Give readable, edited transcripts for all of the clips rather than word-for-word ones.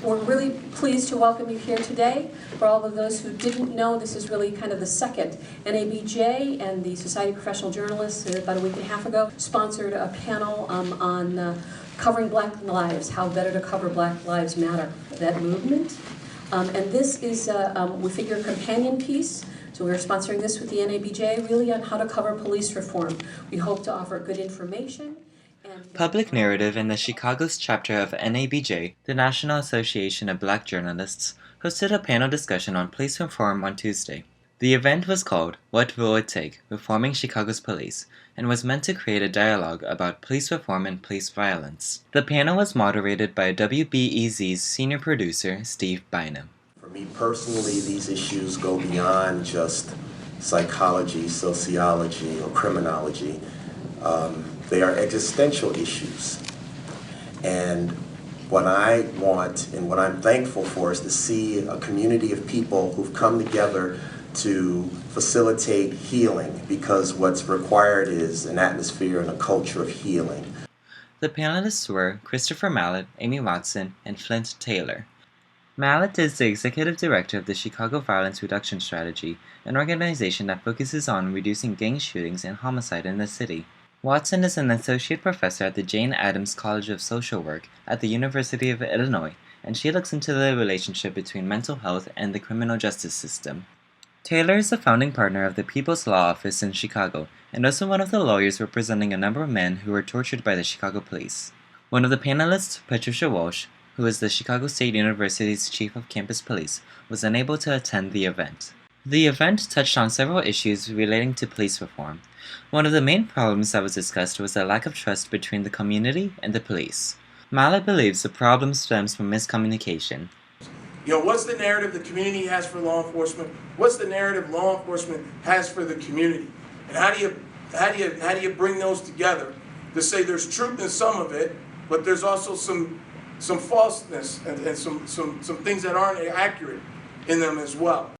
We're really pleased to welcome you here today. For all of those who didn't know, this is really kind of the second. NABJ and the Society of Professional Journalists, about a week and a half ago, sponsored a panel on covering Black lives, how better to cover Black Lives Matter, that movement. And this is, we figure, a companion piece. So we're sponsoring this with the NABJ, really on how to cover police reform. We hope to offer good information. Public Narrative and the Chicago's chapter of NABJ, the National Association of Black Journalists, hosted a panel discussion on police reform on Tuesday. The event was called What Will It Take? Reforming Chicago's Police, and was meant to create a dialogue about police reform and police violence. The panel was moderated by WBEZ's senior producer, Steve Bynum. For me personally, these issues go beyond just psychology, sociology, or criminology. They are existential issues. And what I want and what I'm thankful for is to see a community of people who've come together to facilitate healing, because what's required is an atmosphere and a culture of healing. The panelists were Christopher Mallette, Amy Watson, and Flint Taylor. Mallette is the executive director of the Chicago Violence Reduction Strategy, an organization that focuses on reducing gang shootings and homicide in the city. Watson is an associate professor at the Jane Addams College of Social Work at the University of Illinois, and she looks into the relationship between mental health and the criminal justice system. Taylor is the founding partner of the People's Law Office in Chicago, and also one of the lawyers representing a number of men who were tortured by the Chicago police. One of the panelists, Patricia Walsh, who is the Chicago State University's chief of campus police, was unable to attend the event. The event touched on several issues relating to police reform. One of the main problems that was discussed was the lack of trust between the community and the police. Mallette believes the problem stems from miscommunication. What's the narrative the community has for law enforcement? What's the narrative law enforcement has for the community? And how do you bring those together to say there's truth in some of it, but there's also some falseness and some things that aren't accurate in them as well.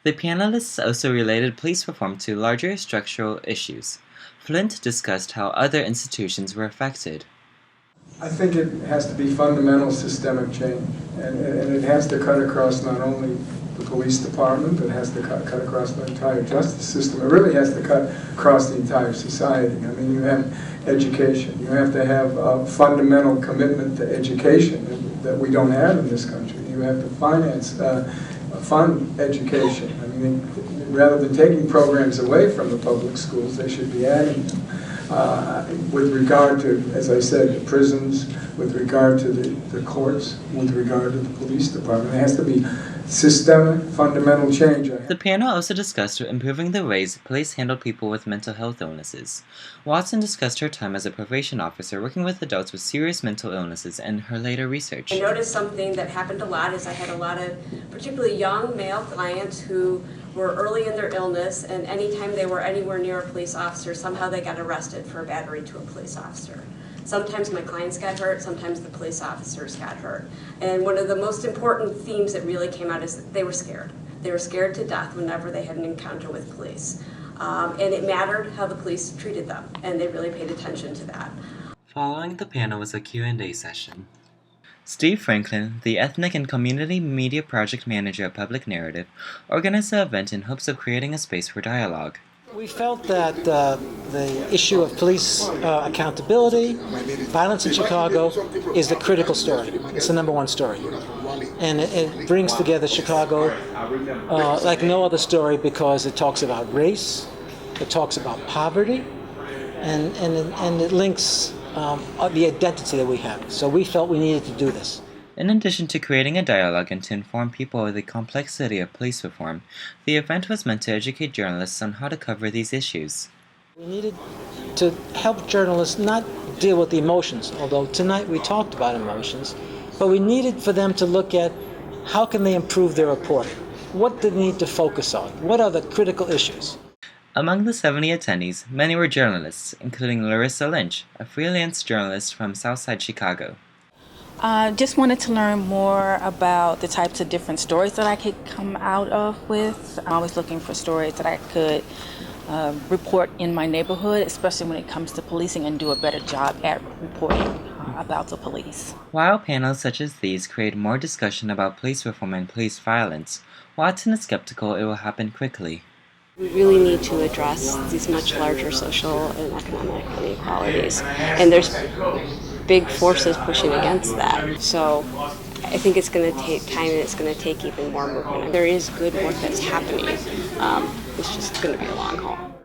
The panelists also related police reform to larger structural issues. Flint discussed how other institutions were affected. I think it has to be fundamental systemic change, and it has to cut across not only the police department, it has to cut across the entire justice system. It really has to cut across the entire society. I mean, you have education. You have to have a fundamental commitment to education that we don't have in this country. You have to fund education. I mean, rather than taking programs away from the public schools, they should be adding them. With regard to, as I said, the prisons, with regard to the courts, with regard to the police department, there has to be systemic, fundamental change. The panel also discussed improving the ways police handle people with mental health illnesses. Watson discussed her time as a probation officer working with adults with serious mental illnesses and her later research. I noticed something that happened a lot is I had a lot of particularly young male clients who were early in their illness, and anytime they were anywhere near a police officer, somehow they got arrested for battery to a police officer. Sometimes my clients got hurt, sometimes the police officers got hurt. And one of the most important themes that really came out is that they were scared. They were scared to death whenever they had an encounter with police. And it mattered how the police treated them, and they really paid attention to that. Following the panel was a Q&A session. Steve Franklin, the Ethnic and Community Media Project Manager of Public Narrative, organized the event in hopes of creating a space for dialogue. We felt that the issue of police accountability, violence in Chicago, is the critical story. It's the number one story. And it brings together Chicago like no other story, because it talks about race, it talks about poverty, and it links the identity that we have. So we felt we needed to do this. In addition to creating a dialogue and to inform people of the complexity of police reform, the event was meant to educate journalists on how to cover these issues. We needed to help journalists not deal with the emotions, although tonight we talked about emotions, but we needed for them to look at how can they improve their reporting. What do they need to focus on? What are the critical issues? Among the 70 attendees, many were journalists, including Larissa Lynch, a freelance journalist from Southside Chicago. Just wanted to learn more about the types of different stories that I could come out of with. I'm always looking for stories that I could report in my neighborhood, especially when it comes to policing, and do a better job at reporting about the police. While panels such as these create more discussion about police reform and police violence, Watson is skeptical it will happen quickly. We really need to address these much larger social and economic inequalities, and there's big forces pushing against that. So I think it's going to take time, and it's going to take even more movement. There is good work that's happening. It's just going to be a long haul.